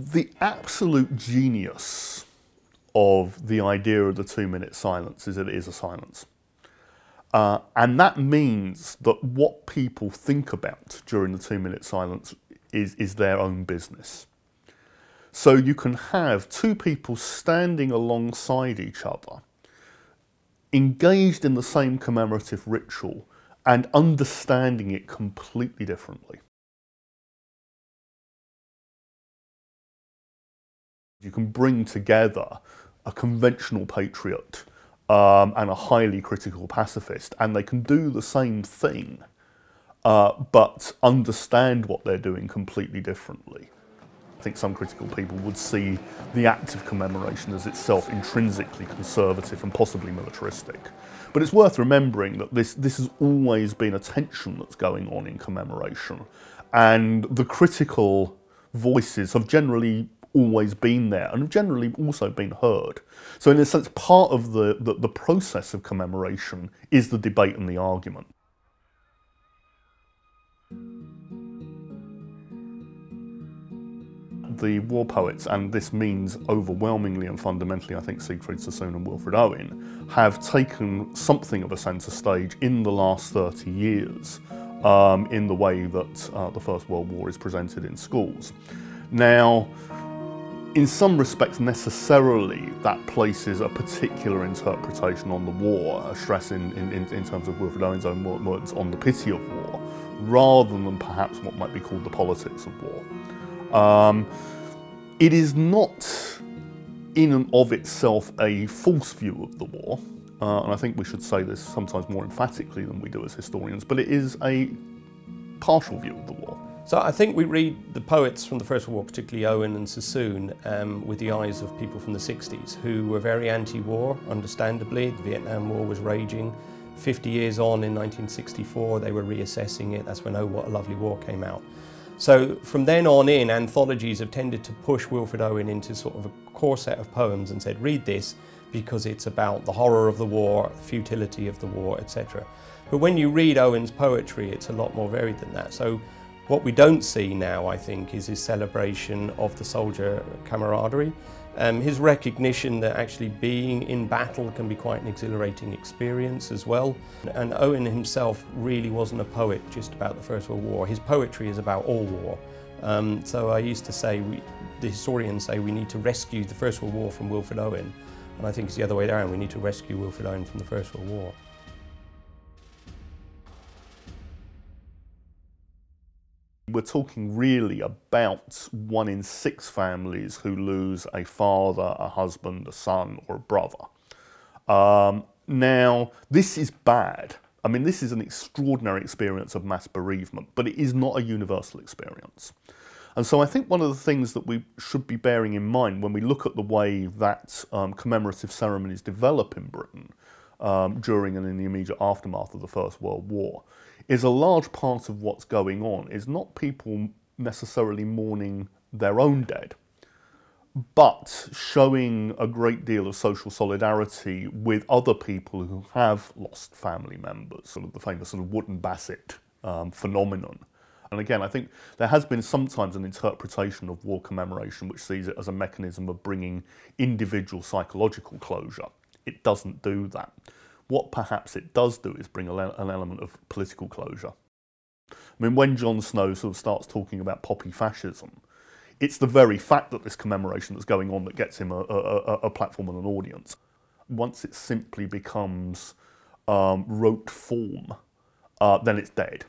The absolute genius of the idea of the 2-minute silence is that it is a silence. And that means that what people think about during the 2-minute silence is their own business. So you can have two people standing alongside each other, engaged in the same commemorative ritual and understanding it completely differently. You can bring together a conventional patriot and a highly critical pacifist, and they can do the same thing, but understand what they're doing completely differently. I think some critical people would see the act of commemoration as itself intrinsically conservative and possibly militaristic. But it's worth remembering that this has always been a tension that's going on in commemoration, and the critical voices have generally always been there and have generally also been heard. So in a sense, part of the process of commemoration is the debate and the argument. The war poets, and this means overwhelmingly and fundamentally, I think, Siegfried Sassoon and Wilfred Owen, have taken something of a centre stage in the last 30 years in the way that the First World War is presented in schools. Now, in some respects, necessarily, that places a particular interpretation on the war, a stress in terms of Wilfred Owen's own words on the pity of war, rather than perhaps what might be called the politics of war. It is not in and of itself a false view of the war, and I think we should say this sometimes more emphatically than we do as historians, but it is a partial view of the war. So I think we read the poets from the First World War, particularly Owen and Sassoon, with the eyes of people from the 60s who were very anti-war, understandably. The Vietnam War was raging. 50 years on, in 1964, they were reassessing it. That's when Oh, What a Lovely War came out. So from then on in, anthologies have tended to push Wilfred Owen into sort of a core set of poems and said, read this because it's about the horror of the war, the futility of the war, etc. But when you read Owen's poetry, it's a lot more varied than that. So what we don't see now, I think, is his celebration of the soldier camaraderie. His recognition that actually being in battle can be quite an exhilarating experience as well. And Owen himself really wasn't a poet just about the First World War. His poetry is about all war. So I used to say, the historians say we need to rescue the First World War from Wilfred Owen. And I think it's the other way around, we need to rescue Wilfred Owen from the First World War. We're talking really about 1 in 6 families who lose a father, a husband, a son, or a brother. Now, this is bad. I mean, this is an extraordinary experience of mass bereavement, but it is not a universal experience. And so I think one of the things that we should be bearing in mind when we look at the way that commemorative ceremonies develop in Britain during and in the immediate aftermath of the First World War is a large part of what's going on is not people necessarily mourning their own dead, but showing a great deal of social solidarity with other people who have lost family members, sort of the famous sort of Wootton Bassett phenomenon. And again, I think there has been sometimes an interpretation of war commemoration which sees it as a mechanism of bringing individual psychological closure. It doesn't do that. What perhaps it does do is bring an element of political closure. I mean, when Jon Snow sort of starts talking about poppy fascism, it's the very fact that this commemoration that's going on that gets him a platform and an audience. Once it simply becomes rote form, then it's dead.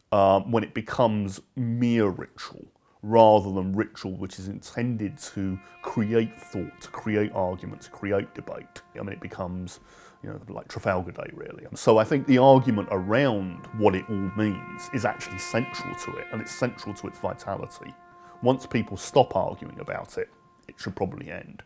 When it becomes mere ritual, rather than ritual which is intended to create thought, to create argument, to create debate, I mean, it becomes, you know, like Trafalgar Day, really. So I think the argument around what it all means is actually central to it, and it's central to its vitality. Once people stop arguing about it, it should probably end.